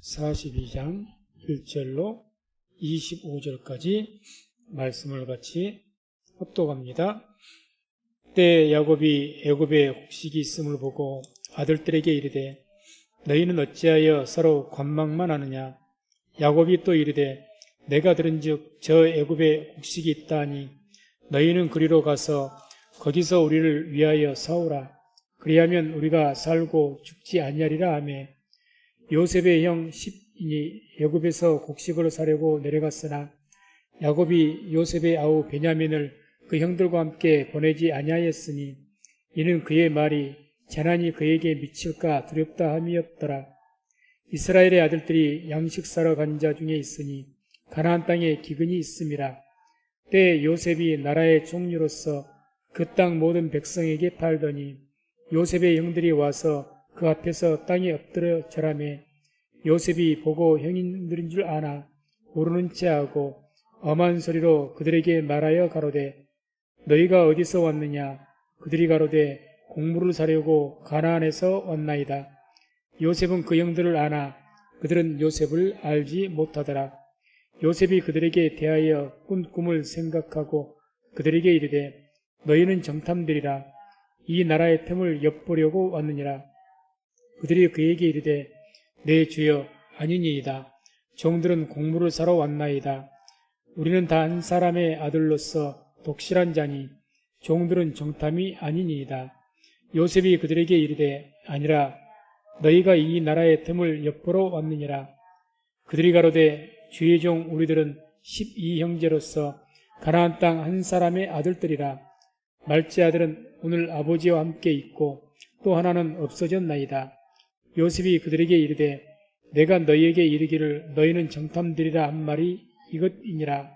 42장 1절로 25절까지 말씀을 같이 합독합니다. 그때 야곱이 애굽에 곡식이 있음을 보고 아들들에게 이르되 너희는 어찌하여 서로 관망만 하느냐. 야곱이 또 이르되 내가 들은즉 저 애굽에 곡식이 있다 하니 너희는 그리로 가서 거기서 우리를 위하여 사오라. 그리하면 우리가 살고 죽지 아니하리라 하며 요셉의 형 십인이 애굽에서 곡식을 사려고 내려갔으나 야곱이 요셉의 아우 베냐민을 그 형들과 함께 보내지 아니하였으니 이는 그의 말이 재난이 그에게 미칠까 두렵다 함이었더라. 이스라엘의 아들들이 양식 사러 간 자 중에 있으니 가나안 땅에 기근이 있음이라. 때에 요셉이 나라의 총리로서 그 땅 모든 백성에게 팔더니 요셉의 형들이 와서 그 앞에서 땅에 엎드려 절하며 요셉이 보고 형님들인 줄 아나 모르는 채 하고 엄한 소리로 그들에게 말하여 가로되 너희가 어디서 왔느냐. 그들이 가로되 곡물을 사려고 가나안에서 왔나이다. 요셉은 그 형들을 아나 그들은 요셉을 알지 못하더라. 요셉이 그들에게 대하여 꾼 꿈을 생각하고 그들에게 이르되 너희는 정탐들이라. 이 나라의 틈을 엿보려고 왔느니라. 그들이 그에게 이르되 내 주여 아니니이다. 종들은 곡물을 사러 왔나이다. 우리는 다 한 사람의 아들로서 독실한 자니 종들은 정탐이 아니니이다. 요셉이 그들에게 이르되 아니라 너희가 이 나라의 틈을 엿보러 왔느니라. 그들이 가로되 주의 종 우리들은 12형제로서 가나안 땅 한 사람의 아들들이라. 말째 아들은 오늘 아버지와 함께 있고 또 하나는 없어졌나이다. 요셉이 그들에게 이르되 내가 너희에게 이르기를 너희는 정탐들이라 한 말이 이것이니라.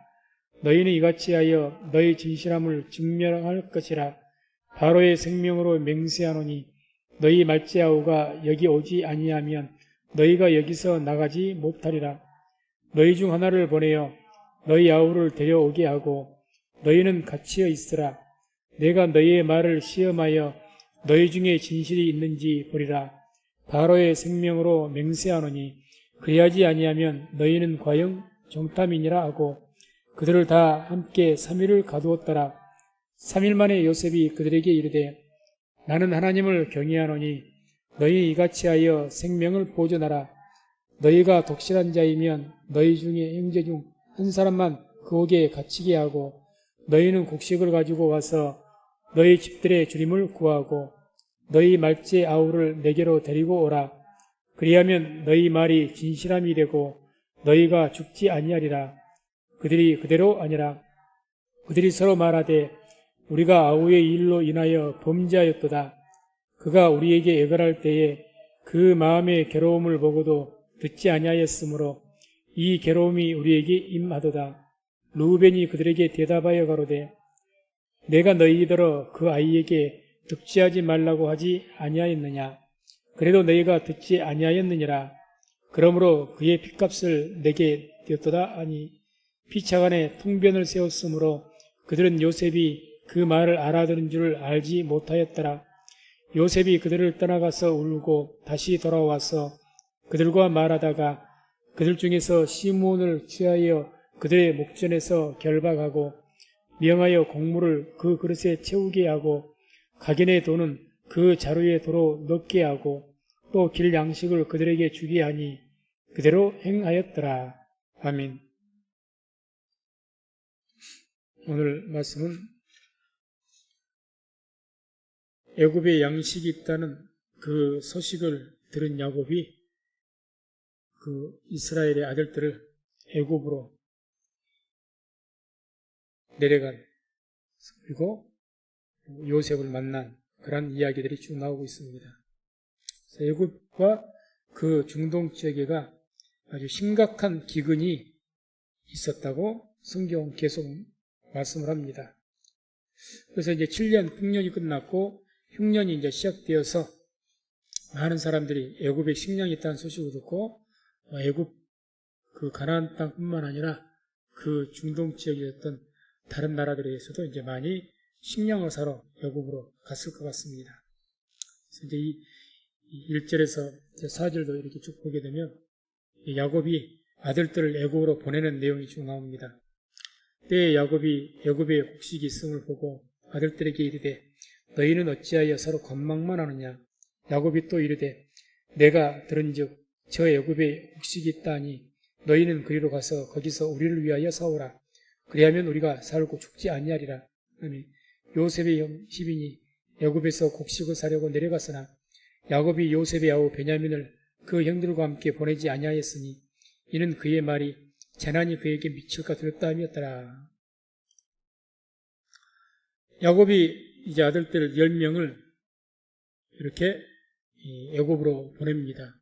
너희는 이같이 하여 너희 진실함을 증명할 것이라. 바로의 생명으로 맹세하노니 너희 말째 아우가 여기 오지 아니하면 너희가 여기서 나가지 못하리라. 너희 중 하나를 보내어 너희 아우를 데려오게 하고 너희는 갇혀 있으라. 내가 너희의 말을 시험하여 너희 중에 진실이 있는지 보리라. 바로의 생명으로 맹세하노니 그리하지 아니하면 너희는 과연 정탐이니라 하고 그들을 다 함께 3일을 가두었더라. 3일 만에 요셉이 그들에게 이르되 나는 하나님을 경외하노니 너희 이같이 하여 생명을 보존하라. 너희가 독실한 자이면 너희 중에 형제 중 한 사람만 그 옥에 갇히게 하고 너희는 곡식을 가지고 와서 너희 집들의 주림을 구하고 너희 말째 아우를 내게로 데리고 오라. 그리하면 너희 말이 진실함이 되고 너희가 죽지 아니하리라. 그들이 그대로 아니라 그들이 서로 말하되 우리가 아우의 일로 인하여 범죄하였도다. 그가 우리에게 애걸할 때에 그 마음의 괴로움을 보고도 듣지 아니하였으므로 이 괴로움이 우리에게 임하도다. 르우벤이 그들에게 대답하여 가로되 내가 너희더러 그 아이에게 득지하지 말라고 하지 아니하였느냐. 그래도 너희가 듣지 아니하였느니라. 그러므로 그의 핏값을 내게 되었도다 하니 피차간에 통변을 세웠으므로 그들은 요셉이 그 말을 알아들은 줄 알지 못하였더라. 요셉이 그들을 떠나가서 울고 다시 돌아와서 그들과 말하다가 그들 중에서 시므온을 취하여 그들의 목전에서 결박하고 명하여 곡물을 그 그릇에 채우게 하고 각인의 돈은 그 자루에 도로 넣게 하고 또 길 양식을 그들에게 주게 하니 그대로 행하였더라. 아멘. 오늘 말씀은 애굽에 양식이 있다는 그 소식을 들은 야곱이 그 이스라엘의 아들들을 애굽으로 내려간 그리고 요셉을 만난 그런 이야기들이 쭉 나오고 있습니다. 애굽과 그 중동 지역에가 아주 심각한 기근이 있었다고 성경은 계속 말씀을 합니다. 그래서 이제 7년 풍년이 끝났고 흉년이 이제 시작되어서 많은 사람들이 애굽에 식량이 있다는 소식을 듣고 애굽 그 가나안 땅뿐만 아니라 그 중동 지역에 있던 다른 나라들에서도 이제 많이 식량을 사러 애굽으로 갔을 것 같습니다. 그래서 이제 이 1절에서 4절도 이렇게 쭉 보게 되면 야곱이 아들들을 애굽으로 보내는 내용이 쭉 나옵니다. 때에 야곱이 애굽에 곡식이 있음을 보고 아들들에게 이르되 너희는 어찌하여 서로 건망만 하느냐. 야곱이 또 이르되 내가 들은즉 저 애굽에 곡식이 있다 하니 너희는 그리로 가서 거기서 우리를 위하여 사오라. 그리하면 우리가 살고 죽지 아니하리라. 요셉의 형 시빈이 애굽에서 곡식을 사려고 내려갔으나 야곱이 요셉의 아우 베냐민을 그 형들과 함께 보내지 아니하였으니 이는 그의 말이 재난이 그에게 미칠까 두렵다 함이었더라. 야곱이 이제 아들들 10명을 이렇게 애굽으로 보냅니다.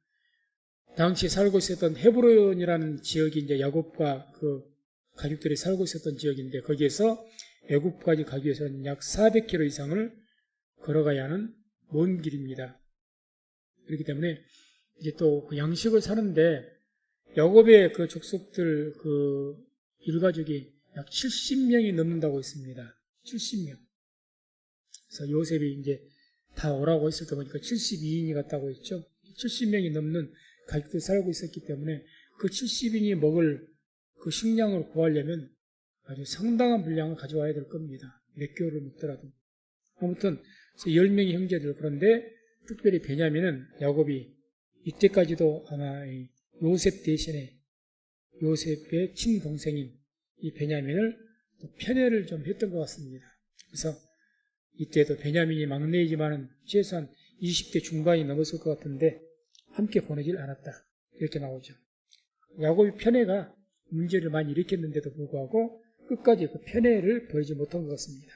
당시 살고 있었던 헤브론이라는 지역이 이제 야곱과 그 가족들이 살고 있었던 지역인데 거기에서 애굽까지 가기 위해서는 약 400km 이상을 걸어가야 하는 먼 길입니다. 그렇기 때문에 이제 또 그 양식을 사는데 야곱의 그 족속들 그 일가족이 약 70명이 넘는다고 했습니다. 70명. 그래서 요셉이 이제 다 오라고 했을 때 보니까 72인이 갔다고 했죠. 70명이 넘는 가족들이 살고 있었기 때문에 그 70인이 먹을 그 식량을 구하려면 아주 상당한 분량을 가져와야 될 겁니다. 몇 개월을 먹더라도. 아무튼 10명의 형제들. 그런데 특별히 베냐민은 야곱이 이때까지도 아마 요셉 대신에 요셉의 친동생인 이 베냐민을 편애를 좀 했던 것 같습니다. 그래서 이때도 베냐민이 막내이지만은 최소한 20대 중반이 넘었을 것 같은데 함께 보내질 않았다. 이렇게 나오죠. 야곱의 편애가 문제를 많이 일으켰는데도 불구하고 끝까지 그 편애를 버리지 못한 것 같습니다.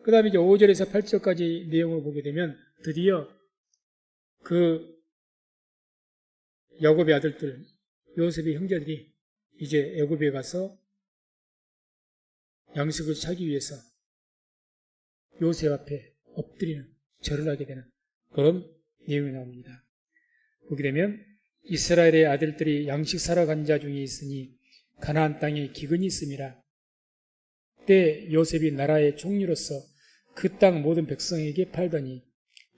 그 다음에 이제 5절에서 8절까지 내용을 보게 되면 드디어 그 야곱의 아들들, 요셉의 형제들이 이제 애굽에 가서 양식을 사기 위해서 요셉 앞에 엎드리는, 절을 하게 되는 그런 내용이 나옵니다. 보게 되면 이스라엘의 아들들이 양식 사러 간 자 중에 있으니 가나안 땅에 기근이 있음이라. 때 요셉이 나라의 총리로서 그 땅 모든 백성에게 팔더니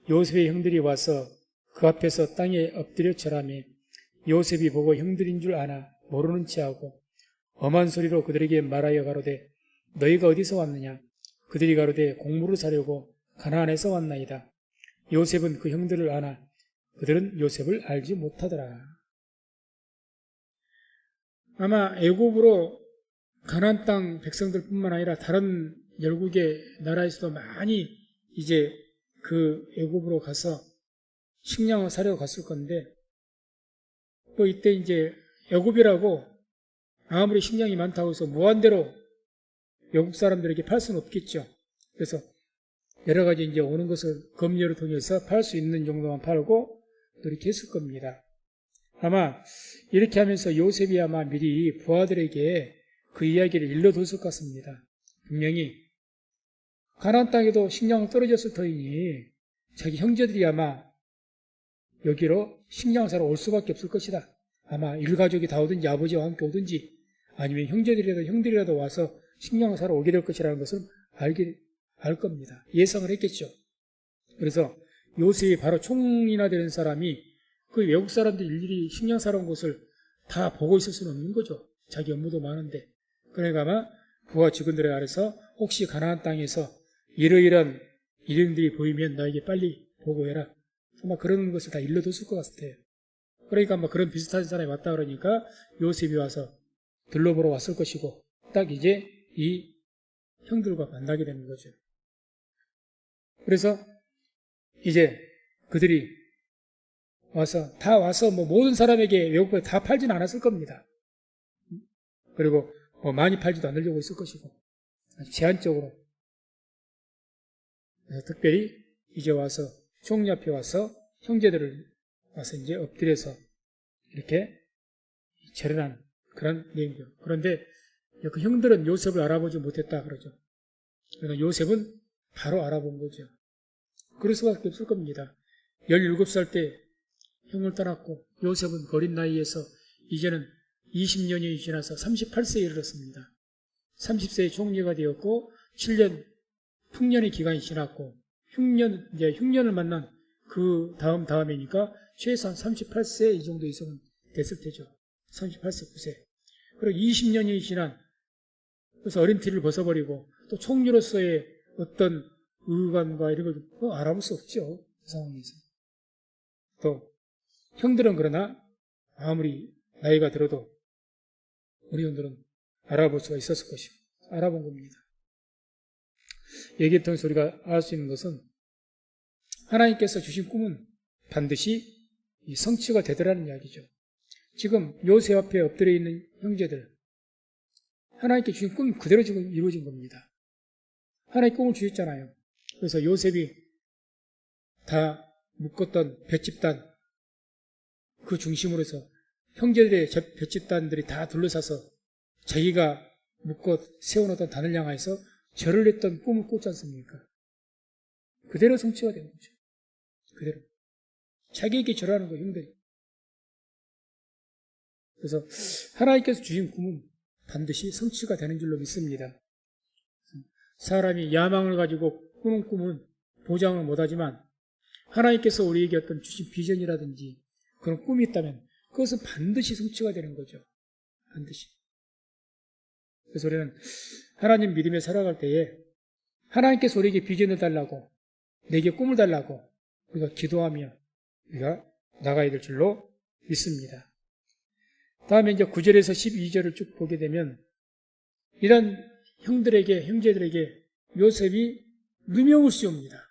요셉의 형들이 와서 그 앞에서 땅에 엎드려 절하며 요셉이 보고 형들인 줄 아나 모르는 체하고 엄한 소리로 그들에게 말하여 가로되 너희가 어디서 왔느냐. 그들이 가로되 곡물을 사려고 가나안에서 왔나이다. 요셉은 그 형들을 아나 그들은 요셉을 알지 못하더라. 아마 애굽으로 가나안 땅 백성들뿐만 아니라 다른 열국의 나라에서도 많이 이제 그 애굽으로 가서 식량을 사려고 갔을 건데 또 이때 이제 애굽이라고 아무리 식량이 많다고 해서 무한대로 외국 사람들에게 팔 수는 없겠죠. 그래서 여러 가지 이제 오는 것을 검열을 통해서 팔 수 있는 정도만 팔고 또 이렇게 했을 겁니다. 아마 이렇게 하면서 요셉이 아마 미리 부하들에게 그 이야기를 일러뒀을 것 같습니다. 분명히 가나안 땅에도 식량이 떨어졌을 터이니 자기 형제들이 아마 여기로 식량을 사러 올 수밖에 없을 것이다. 아마 일가족이 다 오든지 아버지와 함께 오든지 아니면 형들이라도 와서 식량을 사러 오게 될 것이라는 것을 알 겁니다. 예상을 했겠죠. 그래서 요셉이 바로 총리나 되는 사람이 그 외국 사람들이 일일이 식량 사러 온 것을 다 보고 있을 수는 없는 거죠. 자기 업무도 많은데. 그러니까 아마 부하 직원들의 아래서 혹시 가나안 땅에서 이러이러한 일행들이 보이면 나에게 빨리 보고해라. 아마 그런 것을 다 일러뒀을 것 같아요. 그러니까 아마 그런 비슷한 사람이 왔다 그러니까 요셉이 와서 들러보러 왔을 것이고 딱 이제 이 형들과 만나게 되는 거죠. 그래서 이제 그들이 다 와서 뭐 모든 사람에게 외국에 다 팔지는 않았을 겁니다. 그리고 뭐 많이 팔지도 않으려고 했을 것이고 제한적으로 특별히 이제 와서 총리 앞에 와서 형제들을 와서 이제 엎드려서 이렇게 절연하는 그런 내용이죠. 그런데 그 형들은 요셉을 알아보지 못했다 그러죠. 그러니까 요셉은 바로 알아본 거죠. 그럴 수밖에 없을 겁니다. 17살 때 형을 떠났고 요셉은 어린 나이에서 이제는 20년이 지나서 38세에 이르렀습니다. 30세에 총리가 되었고 7년 흉년의 기간이 지났고 흉년을 만난 그 다음이니까 최소한 38세 이 정도 이상은 됐을 테죠. 38세, 9세. 그리고 20년이 지난, 그래서 어린 티를 벗어버리고 또 총리로서의 어떤 의관과 이런 걸 알아볼 수 없죠. 그 상황에서. 또 형들은 그러나 아무리 나이가 들어도 우리 형들은 알아볼 수가 있었을 것이고 알아본 겁니다. 얘기를 통해서 우리가 알 수 있는 것은 하나님께서 주신 꿈은 반드시 성취가 되더라는 이야기죠. 지금 요셉 앞에 엎드려 있는 형제들, 하나님께 주신 꿈 그대로 지금 이루어진 겁니다. 하나님 꿈을 주셨잖아요. 그래서 요셉이 다 묶었던 볏집단 그 중심으로 해서 형제들의 볏집단들이 다 둘러싸서 자기가 묶어 세워놓던 단을 향해서 절을 했던 꿈을 꿨지 않습니까? 그대로 성취가 된 거죠. 그대로. 자기에게 절하는 거예요, 형들이. 그래서 하나님께서 주신 꿈은 반드시 성취가 되는 줄로 믿습니다. 사람이 야망을 가지고 꾸는 꿈은 보장을 못하지만 하나님께서 우리에게 어떤 주신 비전이라든지 그런 꿈이 있다면 그것은 반드시 성취가 되는 거죠. 반드시. 그래서 우리는 하나님 믿음에 살아갈 때에 하나님께서 우리에게 비전을 달라고 내게 꿈을 달라고 우리가 기도하며 우리가 나가야 될 줄로 믿습니다. 다음에 이제 9절에서 12절을 쭉 보게 되면 이런 형제들에게 요셉이 누명을 씌웁니다.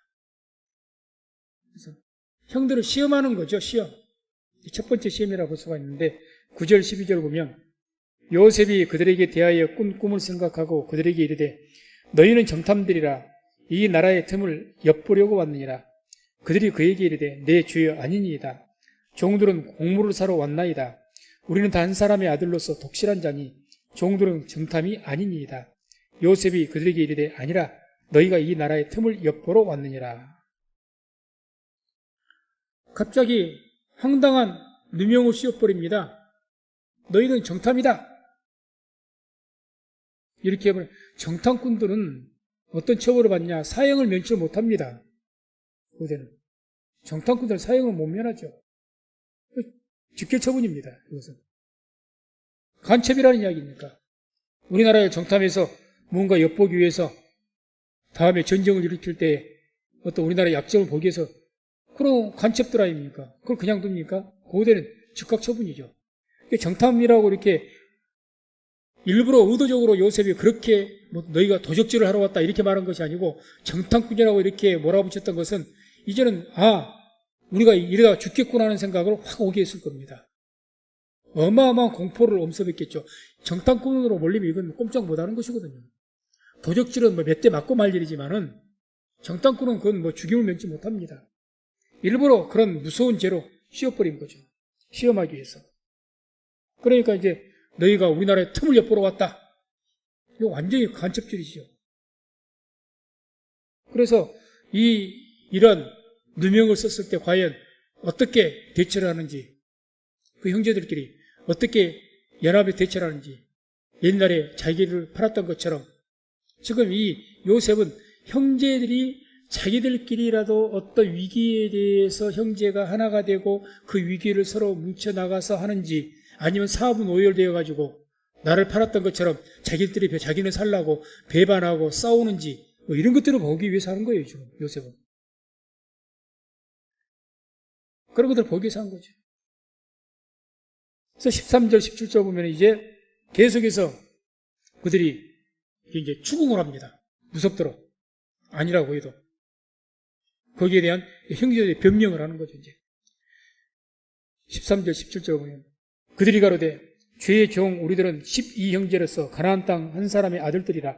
그래서 형들을 시험하는 거죠. 시험. 첫 번째 시험이라고 볼 수가 있는데 9절 12절 보면 요셉이 그들에게 대하여 꾼 꿈을 생각하고 그들에게 이르되 너희는 정탐들이라 이 나라의 틈을 엿보려고 왔느니라. 그들이 그에게 이르되 내 주여 아니니이다. 종들은 공물을 사러 왔나이다. 우리는 다 한 사람의 아들로서 독실한 자니 종들은 정탐이 아니니이다. 요셉이 그들에게 이르되 아니라 너희가 이 나라의 틈을 엿보러 왔느니라. 갑자기 황당한 누명을 씌워버립니다. 너희는 정탐이다. 이렇게 하면 정탐꾼들은 어떤 처벌을 받냐? 사형을 면치 못합니다. 그때는 정탐꾼들은 사형을 못 면하죠. 직결처분입니다. 이것은 간첩이라는 이야기입니까? 우리나라의 정탐에서 뭔가 엿보기 위해서 다음에 전쟁을 일으킬 때 어떤 우리나라의 약점을 보기 위해서 그런 간첩들 아닙니까? 그걸 그냥 둡니까? 그때는 즉각 처분이죠. 정탐이라고 이렇게 일부러 의도적으로 요셉이 그렇게 너희가 도적질을 하러 왔다 이렇게 말한 것이 아니고 정탐꾼이라고 이렇게 몰아붙였던 것은 이제는 우리가 이러다가 죽겠구나 하는 생각을 확 오게 했을 겁니다. 어마어마한 공포를 엄습했겠죠. 정탐꾼으로 몰리면 이건 꼼짝 못하는 것이거든요. 도적질은 몇 대 맞고 말 일이지만은 정탐꾼은 그건 죽임을 면치 못합니다. 일부러 그런 무서운 죄로 씌워버린 거죠. 시험하기 위해서. 그러니까 이제 너희가 우리나라의 틈을 엿보러 왔다. 이거 완전히 간첩질이죠. 그래서 이런 누명을 썼을 때 과연 어떻게 대처를 하는지 그 형제들끼리 어떻게 연합에 대처를 하는지 옛날에 자기를 팔았던 것처럼 지금 이 요셉은 형제들이 자기들끼리라도 어떤 위기에 대해서 형제가 하나가 되고 그 위기를 서로 뭉쳐나가서 하는지 아니면 사업은 오열되어 가지고 나를 팔았던 것처럼 자기들이 자기는 살라고 배반하고 싸우는지 이런 것들을 보기 위해서 하는 거예요. 지금 요셉은. 그런 것들을 보기 위해서 한 거죠. 그래서 13절 17절 보면 이제 계속해서 그들이 이제 추궁을 합니다. 무섭도록. 아니라고 해도. 거기에 대한 형제들이 변명을 하는 거죠. 이제 13절 17절 보면 그들이 가로되 죄의 종 우리들은 12형제로서 가나안 땅 한 사람의 아들들이라.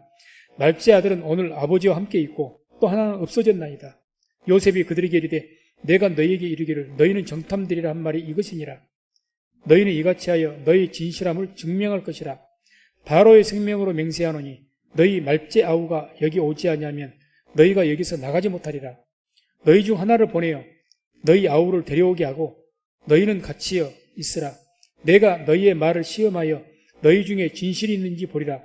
말째 아들은 오늘 아버지와 함께 있고 또 하나는 없어졌나이다. 요셉이 그들에게 이르되 내가 너희에게 이르기를 너희는 정탐들이라 한 말이 이것이니라. 너희는 이같이 하여 너희 진실함을 증명할 것이라. 바로의 생명으로 맹세하노니 너희 말째 아우가 여기 오지 아니하면 너희가 여기서 나가지 못하리라. 너희 중 하나를 보내어 너희 아우를 데려오게 하고 너희는 같이여 있으라. 내가 너희의 말을 시험하여 너희 중에 진실이 있는지 보리라.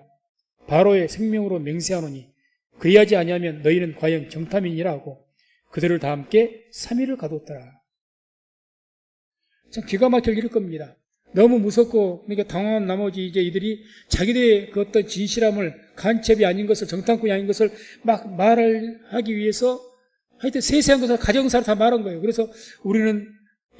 바로의 생명으로 맹세하노니 그리하지 아니하면 너희는 과연 정탐이니라 하고 그들을 다 함께 3일을 가뒀더라. 참 기가 막힐 일일 겁니다. 너무 무섭고 그러니까 당황한 나머지 이제 이들이 자기들의 그 어떤 진실함을 간첩이 아닌 것을 정탐꾼이 아닌 것을 막 말을 하기 위해서 하여튼 세세한 것을 가정사를 다 말한 거예요. 그래서 우리는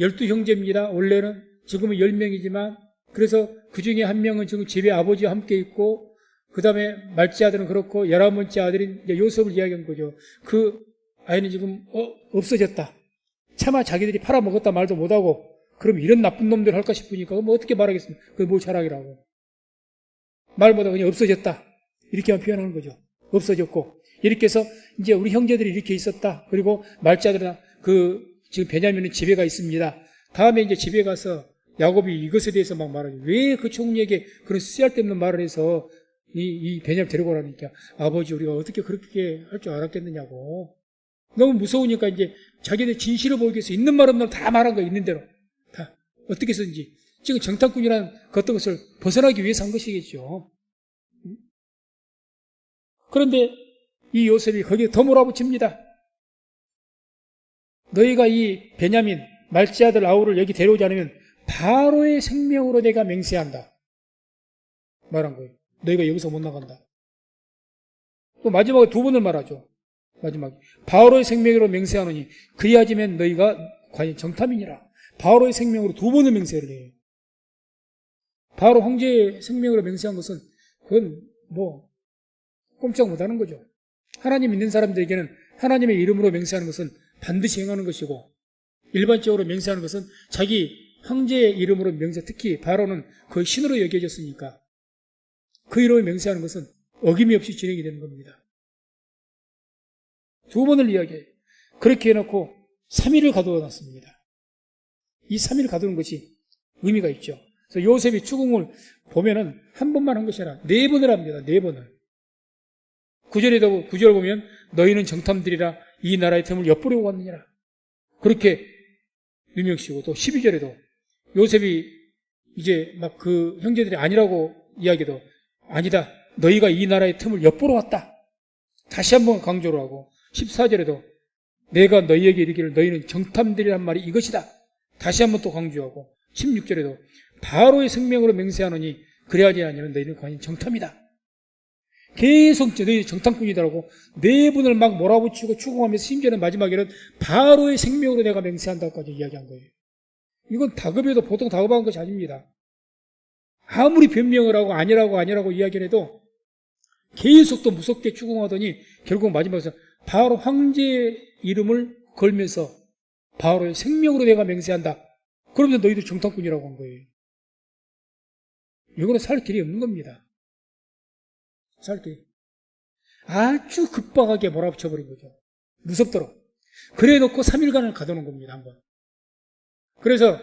12형제입니다. 원래는 지금은 10명이지만 그래서 그 중에 한 명은 지금 집에 아버지와 함께 있고 그 다음에 말째 아들은 그렇고 11번째 아들인 요셉을 이야기한 거죠. 그 아이는 지금 없어졌다. 차마 자기들이 팔아먹었다 말도 못하고 그럼 이런 나쁜 놈들 할까 싶으니까 뭐 어떻게 말하겠습니까? 그게 뭐 자랑이라고. 말 못하고 그냥 없어졌다. 이렇게만 표현하는 거죠. 없어졌고. 이렇게 해서 이제 우리 형제들이 이렇게 있었다. 그리고 말자들은 지금 베냐민은 집에 가 있습니다. 다음에 이제 집에 가서 야곱이 이것에 대해서 막 말하죠. 왜 그 총리에게 그런 쓰잘데없는 말을 해서 이 베냐민 데리고 오라니까. 아버지 우리가 어떻게 그렇게 할 줄 알았겠느냐고. 너무 무서우니까 이제 자기들 진실을 보이기 위해서 있는 말 없는 말 다 말한 거예요. 있는 대로. 다. 어떻게 해서든지. 지금 정탐꾼이라는 그 어떤 것을 벗어나기 위해서 한 것이겠죠. 그런데 이 요셉이 거기에 더 몰아붙입니다. 너희가 이 베냐민 말째 아들 아우를 여기 데려오지 않으면 바로의 생명으로 내가 맹세한다. 말한 거예요. 너희가 여기서 못 나간다. 또 마지막에 두 번을 말하죠. 마지막에 바로의 생명으로 맹세하노니 그리하지면 너희가 과연 정탐이니라. 바로의 생명으로 두 번을 맹세를 해요. 바로 황제의 생명으로 맹세한 것은 그건 뭐 꼼짝 못하는 거죠. 하나님 믿는 사람들에게는 하나님의 이름으로 맹세하는 것은 반드시 행하는 것이고 일반적으로 맹세하는 것은 자기 황제의 이름으로 맹세, 특히 바로는 거의 신으로 여겨졌으니까 그 이름으로 맹세하는 것은 어김이 없이 진행이 되는 겁니다. 두 번을 이야기해요. 그렇게 해놓고 3일을 가두어 놨습니다. 이 3일을 가두는 것이 의미가 있죠. 그래서 요셉이 추궁을 보면은 한 번만 한 것이 아니라 4번을 합니다. 4번을. 9절을 보면 너희는 정탐들이라 이 나라의 틈을 엿보려고 왔느니라. 그렇게 유명시고 또 12절에도 요셉이 이제 막 그 형제들이 아니라고 이야기도 아니다. 너희가 이 나라의 틈을 엿보러 왔다. 다시 한번 강조를 하고 14절에도 내가 너희에게 이르기를 너희는 정탐들이란 말이 이것이다. 다시 한번 또 강조하고 16절에도 바로의 생명으로 맹세하노니 그래야지 아니면 너희는 과연 정탐이다. 계속 너희 정탐꾼이다라고 4분을 막 몰아붙이고 추궁하면서 심지어는 마지막에는 바로의 생명으로 내가 맹세한다고까지 이야기한 거예요. 이건 다급해도 보통 다급한 것이 아닙니다. 아무리 변명을 하고 아니라고 이야기를 해도 계속 또 무섭게 추궁하더니 결국 마지막에서 바로 황제의 이름을 걸면서 바로의 생명으로 내가 맹세한다. 그러면서 너희들 정탐꾼이라고 한 거예요. 이거는 살 길이 없는 겁니다. 살 길이. 아주 급박하게 몰아붙여버린 거죠. 무섭도록. 그래 놓고 3일간을 가둬놓은 겁니다. 한번. 그래서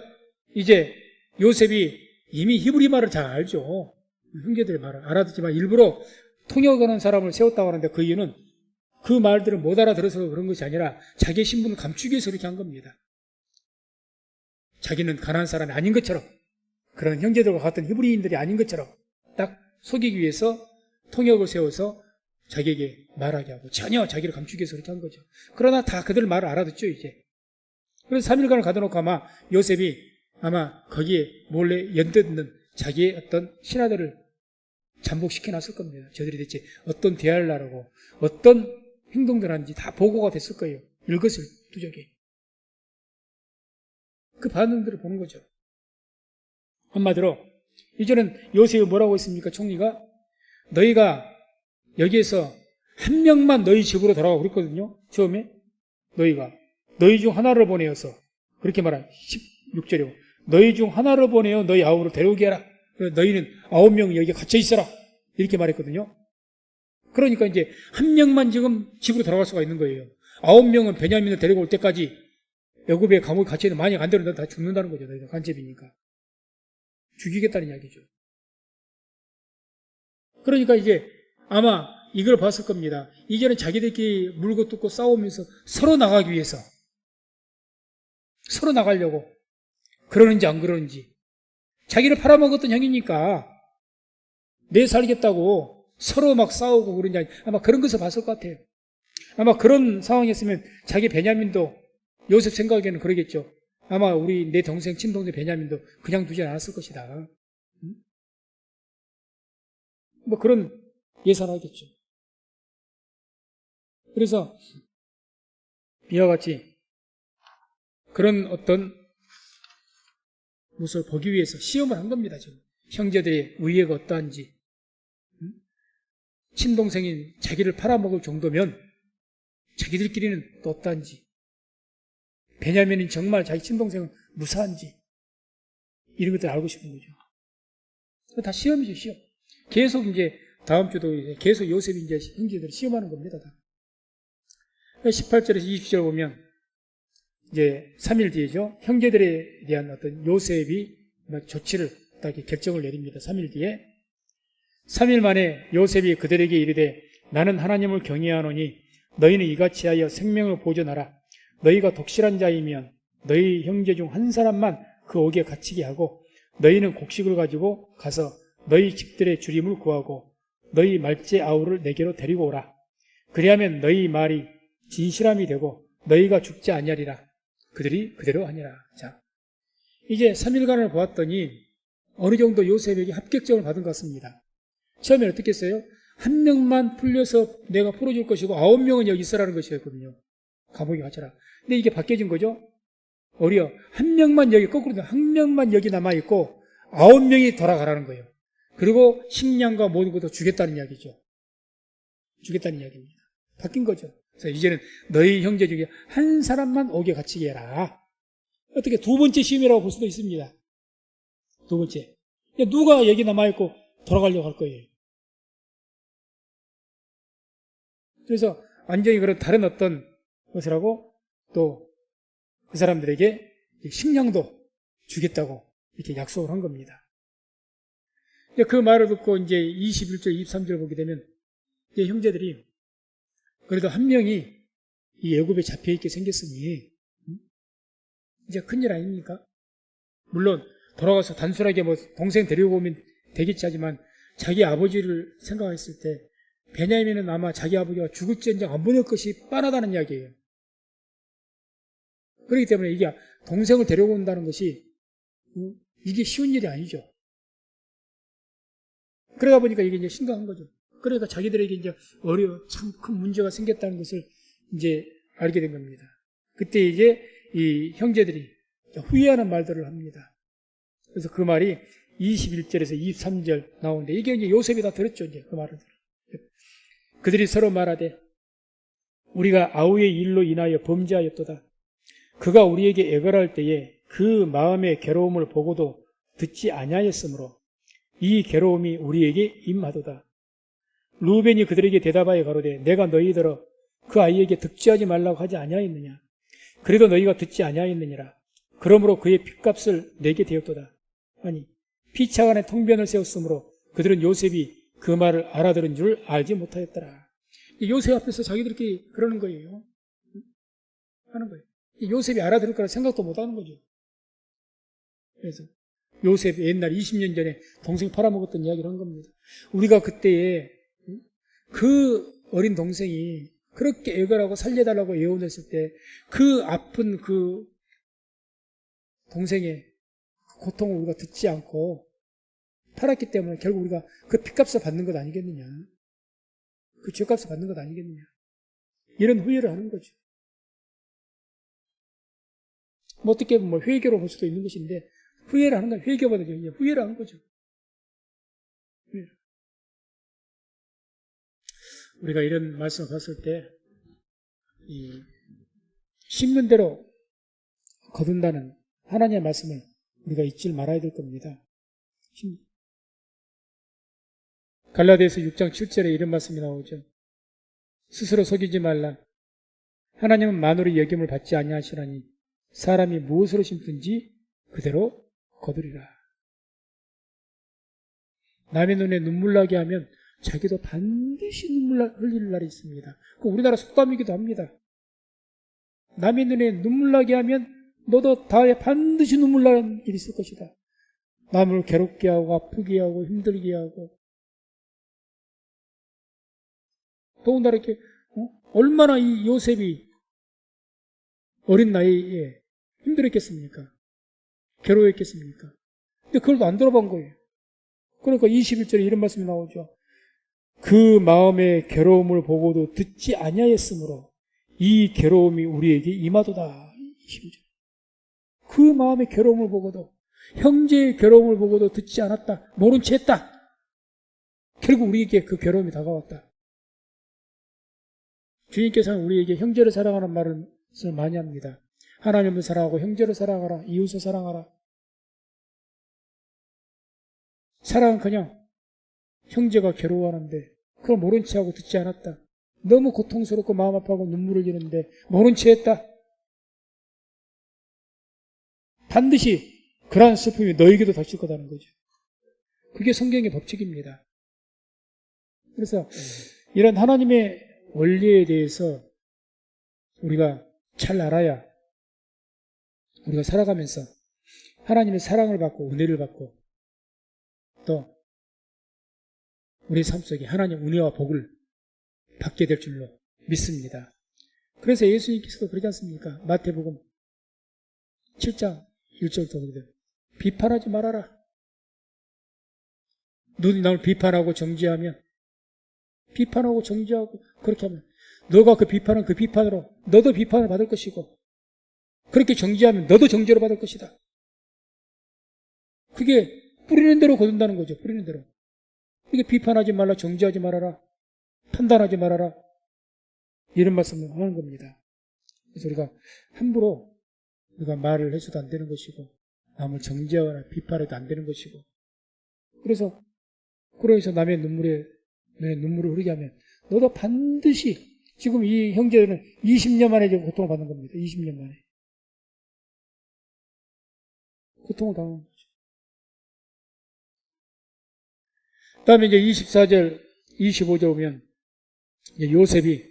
이제 요셉이 이미 히브리 말을 잘 알죠. 형제들의 말을 알아듣지만 일부러 통역하는 사람을 세웠다고 하는데 그 이유는 그 말들을 못 알아들어서 그런 것이 아니라 자기의 신분을 감추기 위해서 그렇게 한 겁니다. 자기는 가난한 사람이 아닌 것처럼 그런 형제들과 같은 히브리인들이 아닌 것처럼 딱 속이기 위해서 통역을 세워서 자기에게 말하게 하고 전혀 자기를 감추기 위해서 그렇게 한 거죠. 그러나 다 그들 말을 알아듣죠 이제. 그래서 3일간을 가둬놓고 아마 요셉이 아마 거기에 몰래 연뜯는 자기의 어떤 신하들을 잠복시켜놨을 겁니다. 저들이 대체 어떤 대화를 하라고 어떤 행동들 하는지 다 보고가 됐을 거예요. 일거수일투족이. 그 반응들을 보는 거죠. 한마디로 이제는 요셉이 뭐라고 했습니까? 총리가 너희가 여기에서 한 명만 너희 집으로 돌아가고 그랬거든요. 처음에 너희 중 하나를 보내어서 그렇게 말한 16절이고 너희 중 하나를 보내어 너희 아우를 데려오게 하라. 너희는 9명이 여기에 갇혀 있어라. 이렇게 말했거든요. 그러니까 이제 한 명만 지금 집으로 돌아갈 수가 있는 거예요. 9명은 베냐민을 데리고 올 때까지 애굽의 감옥에 갇혀 있는 만약 안 되면 다 죽는다는 거죠. 너희가 간첩이니까. 죽이겠다는 이야기죠. 그러니까 이제 아마 이걸 봤을 겁니다. 이제는 자기들끼리 물고 뜯고 싸우면서 서로 나가기 위해서 서로 나가려고 그러는지 안 그러는지 자기를 팔아먹었던 형이니까 내 살겠다고 서로 막 싸우고 그러는지 아마 그런 것을 봤을 것 같아요. 아마 그런 상황이었으면 자기 베냐민도 요셉 생각에는 그러겠죠. 아마 내 동생, 친동생 베냐민도 그냥 두지 않았을 것이다. 뭐 그런 예상하겠죠. 그래서 이와 같이 그런 어떤 모습을 보기 위해서 시험을 한 겁니다. 지금 형제들의 의외가 어떠한지, 친동생인 자기를 팔아먹을 정도면 자기들끼리는 또 어떠한지, 베냐민은 정말 자기 친동생은 무사한지, 이런 것들을 알고 싶은 거죠. 다 시험이죠, 시험. 계속 이제 다음 주도 계속 요셉이 이제 형제들을 시험하는 겁니다. 다. 18절에서 20절 보면 이제 3일 뒤에죠. 형제들에 대한 어떤 요셉이 조치를 딱 결정을 내립니다. 3일 뒤에. 3일 만에 요셉이 그들에게 이르되 나는 하나님을 경외하노니 너희는 이같이 하여 생명을 보존하라. 너희가 독실한 자이면 너희 형제 중 한 사람만 그 옥에 갇히게 하고 너희는 곡식을 가지고 가서 너희 집들의 주림을 구하고 너희 말째 아우를 내게로 데리고 오라. 그리하면 너희 말이 진실함이 되고 너희가 죽지 아니하리라. 그들이 그대로 하니라. 자, 이제 3일간을 보았더니 어느 정도 요셉에게 합격점을 받은 것 같습니다. 처음에 어떻게 했어요? 한 명만 풀려서 내가 풀어줄 것이고 9명은 여기 있으라는 것이었거든요. 감옥에 갇혀라. 근데 이게 바뀌어진 거죠? 오히려 한 명만 여기 거꾸로 한 명만 여기 남아있고 9명이 돌아가라는 거예요. 그리고 식량과 모든 것도 주겠다는 이야기죠. 주겠다는 이야기입니다. 바뀐 거죠. 그래서 이제는 너희 형제 중에 한 사람만 옥에 갇히게 해라. 어떻게 두 번째 시험이라고 볼 수도 있습니다. 두 번째. 누가 여기 남아있고 돌아가려고 할 거예요. 그래서 완전히 그런 다른 어떤 것이라고 또 그 사람들에게 식량도 주겠다고 이렇게 약속을 한 겁니다. 그 말을 듣고 이제 21절, 23절 보게 되면 이제 형제들이 그래도 한 명이 이 애굽에 잡혀있게 생겼으니 이제 큰일 아닙니까? 물론 돌아가서 단순하게 뭐 동생 데리고 오면 되겠지 하지만 자기 아버지를 생각했을 때 베냐민은 아마 자기 아버지가 죽을지언정 안 보낼 것이 뻔하다는 이야기예요. 그렇기 때문에 이게 동생을 데려온다는 것이 이게 쉬운 일이 아니죠. 그러다 보니까 이게 이제 심각한 거죠. 그러니까 자기들에게 이제 참 큰 문제가 생겼다는 것을 이제 알게 된 겁니다. 그때 이제 이 형제들이 후회하는 말들을 합니다. 그래서 그 말이 21절에서 23절 나오는데 이게 이제 요셉이 다 들었죠. 이제 그 말을. 그들이 서로 말하되 우리가 아우의 일로 인하여 범죄하였도다. 그가 우리에게 애걸할 때에 그 마음의 괴로움을 보고도 듣지 아니하였으므로 이 괴로움이 우리에게 임하도다. 루벤이 그들에게 대답하여 가로되 내가 너희들어 그 아이에게 득지하지 말라고 하지 아니하였느냐. 그래도 너희가 듣지 아니하였느니라. 그러므로 그의 핏값을 내게 되었도다. 아니 피차간에 통변을 세웠으므로 그들은 요셉이 그 말을 알아들은 줄 알지 못하였더라. 요셉 앞에서 자기들끼리 그러는 거예요. 하는 거예요. 요셉이 알아들을 거라 생각도 못 하는 거죠. 그래서 요셉이 옛날 20년 전에 동생 팔아먹었던 이야기를 한 겁니다. 우리가 그때에 그 어린 동생이 그렇게 애걸하고 살려달라고 애원했을 때 그 아픈 그 동생의 고통을 우리가 듣지 않고 팔았기 때문에 결국 우리가 그 핏값을 받는 것 아니겠느냐. 그 죄값을 받는 것 아니겠느냐. 이런 후회를 하는 거죠. 뭐 어떻게 보면 뭐 회개로 볼 수도 있는 것인데 후회를 하는 거예요. 회개보다 후회를 하는 거죠. 후회를. 우리가 이런 말씀을 봤을 때 이 심는 대로 거둔다는 하나님의 말씀을 우리가 잊지 말아야 될 겁니다. 갈라디아서 6장 7절에 이런 말씀이 나오죠. 스스로 속이지 말라. 하나님은 만물의 여김을 받지 아니하시나니 사람이 무엇으로 심든지 그대로 거두리라. 남의 눈에 눈물 나게 하면 자기도 반드시 눈물 흘릴 날이 있습니다. 그 우리나라 속담이기도 합니다. 남의 눈에 눈물 나게 하면 너도 다음에 반드시 눈물 나는 일이 있을 것이다. 남을 괴롭게 하고 아프게 하고 힘들게 하고 더군다나 이렇게 얼마나 이 요셉이 어린 나이에 힘들었겠습니까? 괴로웠겠습니까? 근데 그걸 안 들어본 거예요. 그러니까 21절에 이런 말씀이 나오죠. 그 마음의 괴로움을 보고도 듣지 아니하였으므로 이 괴로움이 우리에게 임하도다. 22절. 그 마음의 괴로움을 보고도, 형제의 괴로움을 보고도 듣지 않았다. 모른 채 했다. 결국 우리에게 그 괴로움이 다가왔다. 주님께서는 우리에게 형제를 사랑하는 말을 많이 합니다. 하나님을 사랑하고 형제를 사랑하라. 이웃을 사랑하라. 사랑은 그냥 형제가 괴로워하는데 그걸 모른 채 하고 듣지 않았다. 너무 고통스럽고 마음 아파하고 눈물을 흘리는데 모른 채 했다. 반드시 그러한 슬픔이 너에게도 닥칠 거다는 거죠. 그게 성경의 법칙입니다. 그래서 이런 하나님의 원리에 대해서 우리가 잘 알아야 우리가 살아가면서 하나님의 사랑을 받고 은혜를 받고 또 우리 삶 속에 하나님 은혜와 복을 받게 될 줄로 믿습니다. 그래서 예수님께서도 그러지 않습니까? 마태복음 7장 1절부터 그러거든. 비판하지 말아라. 누구이 나를 비판하고 정죄하면 비판하고 정죄하고 그렇게 하면 너가 그 비판은 그 비판으로 너도 비판을 받을 것이고 그렇게 정죄하면 너도 정죄를 받을 것이다. 그게 뿌리는 대로 거둔다는 거죠. 뿌리는 대로. 이게 비판하지 말라, 정죄하지 말아라, 판단하지 말아라 이런 말씀을 하는 겁니다. 그래서 우리가 함부로 우리가 말을 해서도 안 되는 것이고 남을 정죄하거나 비판해도 안 되는 것이고 그래서 남의 눈물을 흐르게 하면 너도 반드시 지금 이 형제들은 20년 만에 지금 고통을 받는 겁니다. 20년 만에. 고통을 당하는 거죠. 그 다음에 이제 24절, 25절 오면 이제 요셉이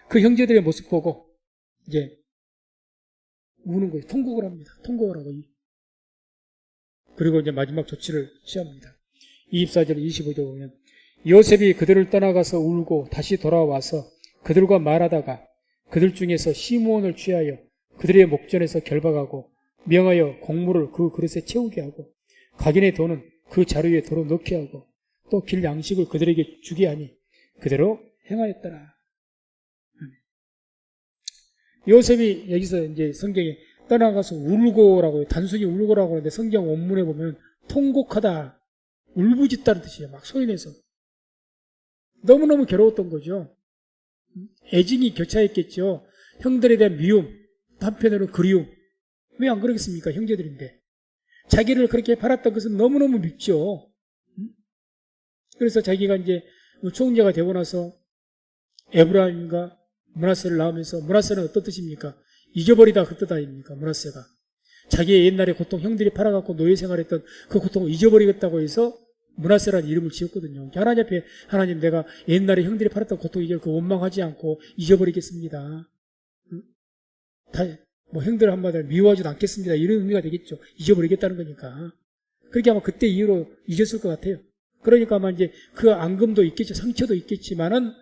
그 형제들의 모습 보고 이제 우는 거예요. 통곡을 합니다. 통곡을 하고. 그리고 이제 마지막 조치를 취합니다. 24절, 25절 보면 요셉이 그들을 떠나가서 울고 다시 돌아와서 그들과 말하다가 그들 중에서 시므온을 취하여 그들의 목전에서 결박하고 명하여 곡물을 그 그릇에 채우게 하고 각인의 돈은 그 자루에 도로 넣게 하고 또 길 양식을 그들에게 주게 하니 그대로 행하였더라. 요셉이 여기서 이제 성경에 떠나가서 울고라고 단순히 울고라고 하는데 성경 원문에 보면 통곡하다, 울부짖다는 뜻이에요. 막 소리내서. 너무너무 괴로웠던 거죠. 애증이 교차했겠죠. 형들에 대한 미움, 한편으로 그리움. 왜 안 그러겠습니까? 형제들인데. 자기를 그렇게 팔았던 것은 너무너무 밉죠. 그래서 자기가 이제 총리가 되고 나서 에브라임과 므낫세를 낳으면서 므낫세는 어떤 뜻입니까? 잊어버리다 그 뜻 아닙니까? 므낫세가. 자기의 옛날에 고통 형들이 팔아갖고 노예 생활했던 그 고통을 잊어버리겠다고 해서 므낫세라는 이름을 지었거든요. 하나님 앞에 하나님 내가 옛날에 형들이 팔았던 고통 이걸 그 원망하지 않고 잊어버리겠습니다. 뭐 형들 한마디로 미워하지도 않겠습니다. 이런 의미가 되겠죠. 잊어버리겠다는 거니까. 그렇게 아마 그때 이후로 잊었을 것 같아요. 그러니까 아마 이제 그 앙금도 있겠죠. 상처도 있겠지만은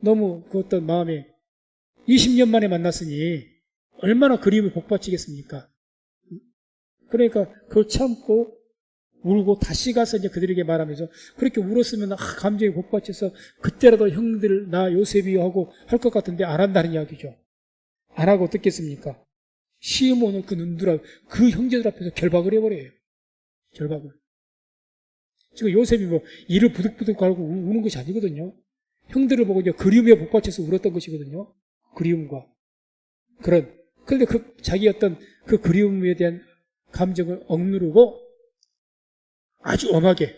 너무 그 어떤 마음에 20년 만에 만났으니 얼마나 그리움을 복받치겠습니까? 그러니까 그걸 참고 울고 다시 가서 이제 그들에게 말하면서 그렇게 울었으면 감정이 복받쳐서 그때라도 형들 나 요셉이 하고 할 것 같은데 안 한다는 이야기죠. 안 하고 어떻겠습니까? 시므온을 그 눈두라 그 형제들 앞에서 결박을 해버려요. 결박을. 지금 요셉이 뭐 이를 부득부득 갈고 우는 것이 아니거든요. 형들을 보고 이제 그리움에 복받쳐서 울었던 것이거든요. 그리움과 그런데 그 자기 어떤 그 그리움에 대한 감정을 억누르고 아주 엄하게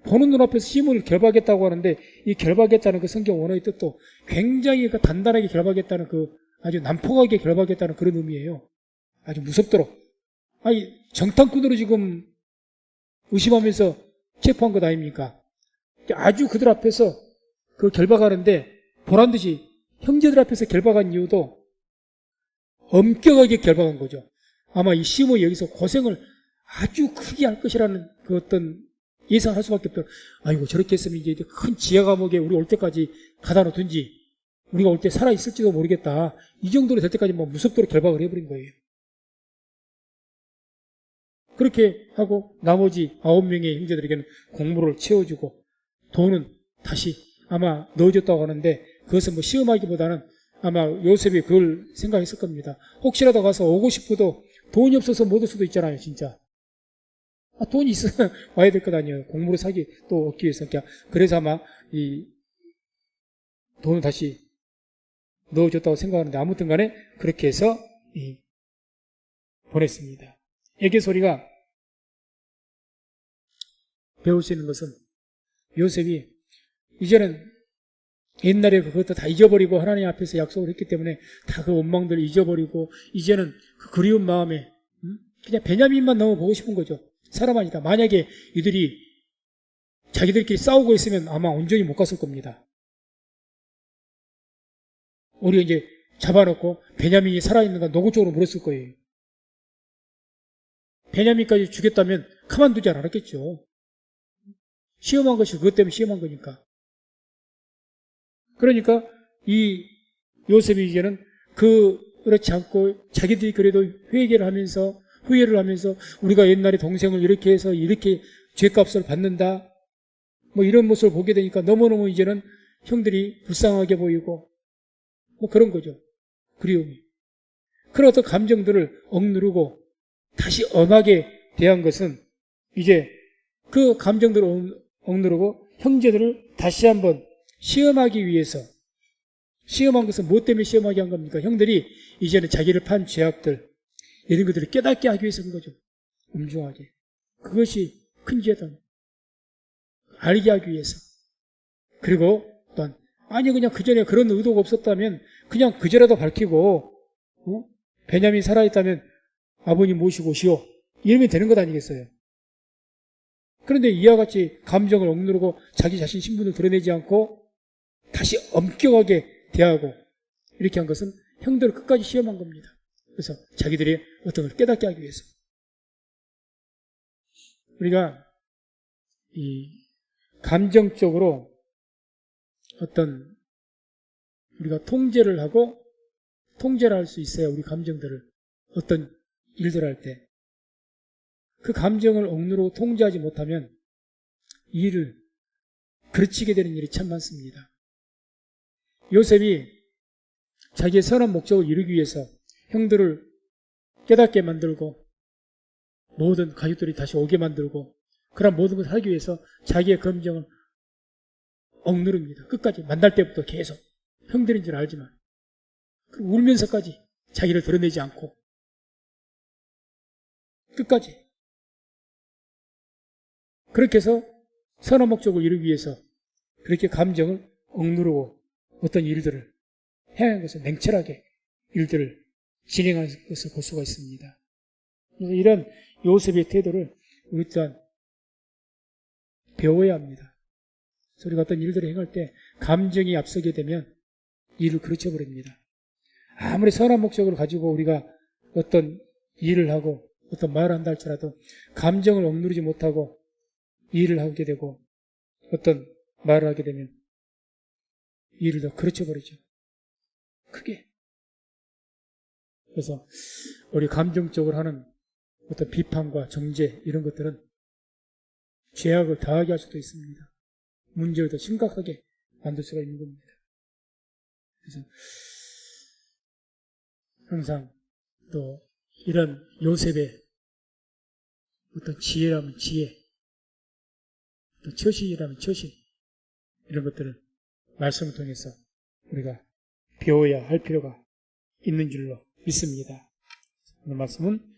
보는 눈앞에서 시므온을 결박했다고 하는데 이 결박했다는 그 성경 원어의 뜻도 굉장히 그 단단하게 결박했다는 그 아주 난폭하게 결박했다는 그런 의미예요. 아주 무섭도록. 아니 정탐꾼으로 지금 의심하면서 체포한 것 아닙니까? 아주 그들 앞에서 그 결박하는데 보란듯이 형제들 앞에서 결박한 이유도 엄격하게 결박한 거죠. 아마 이 시므온이 여기서 고생을 아주 크게 할 것이라는 그 어떤 예상할 수밖에 없죠. 아이고 저렇게 했으면 이제 큰 지하 감옥에 우리 올 때까지 가다 놓든지 우리가 올 때 살아있을지도 모르겠다. 이 정도로 될 때까지 뭐 무섭도록 결박을 해버린 거예요. 그렇게 하고 나머지 9명의 형제들에게는 곡물을 채워주고 돈은 다시 아마 넣어줬다고 하는데 그것은 뭐 시험하기보다는 아마 요셉이 그걸 생각했을 겁니다. 혹시라도 가서 오고 싶어도 돈이 없어서 못 올 수도 있잖아요, 진짜. 돈이 있으면 와야 될 것 아니에요. 곡물을 사기 또 얻기 위해서. 그래서 아마 이 돈을 다시 넣어줬다고 생각하는데 아무튼 간에 그렇게 해서 보냈습니다. 애기 소리가 배울 수 있는 것은 요셉이 이제는 옛날에 그것도 다 잊어버리고 하나님 앞에서 약속을 했기 때문에 다 그 원망들을 잊어버리고 이제는 그 그리운 마음에 그냥 베냐민만 너무 보고 싶은 거죠. 사람 아니다. 만약에 이들이 자기들끼리 싸우고 있으면 아마 온전히 못 갔을 겁니다. 우리가 이제 잡아놓고 베냐민이 살아있는가 노골적으로 물었을 거예요. 베냐민까지 죽였다면 가만두지 않았겠죠. 시험한 것이 그것 때문에 시험한 거니까. 그러니까 이 요셉이 이제는 그렇지 않고 자기들이 그래도 회개를 하면서 후회를 하면서 우리가 옛날에 동생을 이렇게 해서 이렇게 죄값을 받는다 뭐 이런 모습을 보게 되니까 너무너무 이제는 형들이 불쌍하게 보이고 뭐 그런 거죠. 그리움이. 그런 어떤 감정들을 억누르고 다시 엄하게 대한 것은 이제 그 감정들을 억누르고 형제들을 다시 한번 시험하기 위해서 시험한 것은 무엇 때문에 시험하게 한 겁니까? 형들이 이제는 자기를 판 죄악들 이런 것들을 깨닫게 하기 위해서 그런 거죠. 엄중하게. 그것이 큰 죄다. 알게 하기 위해서. 그리고 또한 아니 그냥 그전에 그런 의도가 없었다면 그냥 그제라도 밝히고 베냐민 살아있다면 아버님 모시고 오시오. 이러면 되는 것 아니겠어요? 그런데 이와 같이 감정을 억누르고 자기 자신 신분을 드러내지 않고 다시 엄격하게 대하고 이렇게 한 것은 형들을 끝까지 시험한 겁니다. 그래서 자기들이 어떤 걸 깨닫게 하기 위해서. 우리가 이 감정적으로 어떤 우리가 통제를 하고 통제를 할 수 있어요. 우리 감정들을 어떤 일들 할 때. 그 감정을 억누르고 통제하지 못하면 이 일을 그르치게 되는 일이 참 많습니다. 요셉이 자기의 선한 목적을 이루기 위해서 형들을 깨닫게 만들고 모든 가족들이 다시 오게 만들고 그런 모든 것을 하기 위해서 자기의 감정을 억누릅니다. 끝까지 만날 때부터 계속 형들인 줄 알지만 울면서까지 자기를 드러내지 않고 끝까지 그렇게 해서 선한 목적을 이루기 위해서 그렇게 감정을 억누르고 어떤 일들을 행한 것을 냉철하게 일들을 진행하는 것을 볼 수가 있습니다. 그래서 이런 요셉의 태도를 우리 또한 배워야 합니다. 그래서 우리가 어떤 일들을 행할 때 감정이 앞서게 되면 일을 그르쳐버립니다. 아무리 선한 목적을 가지고 우리가 어떤 일을 하고 어떤 말을 한다 할지라도 감정을 억누르지 못하고 일을 하게 되고 어떤 말을 하게 되면 일을 더 그르쳐버리죠. 크게. 그래서 우리 감정적으로 하는 어떤 비판과 정죄 이런 것들은 죄악을 더하게 할 수도 있습니다. 문제를 더 심각하게 만들 수가 있는 겁니다. 그래서 항상 또 이런 요셉의 어떤 지혜라면 지혜, 또 처신이라면 처신 이런 것들을 말씀을 통해서 우리가 배워야 할 필요가 있는 줄로 믿습니다. 오늘 말씀은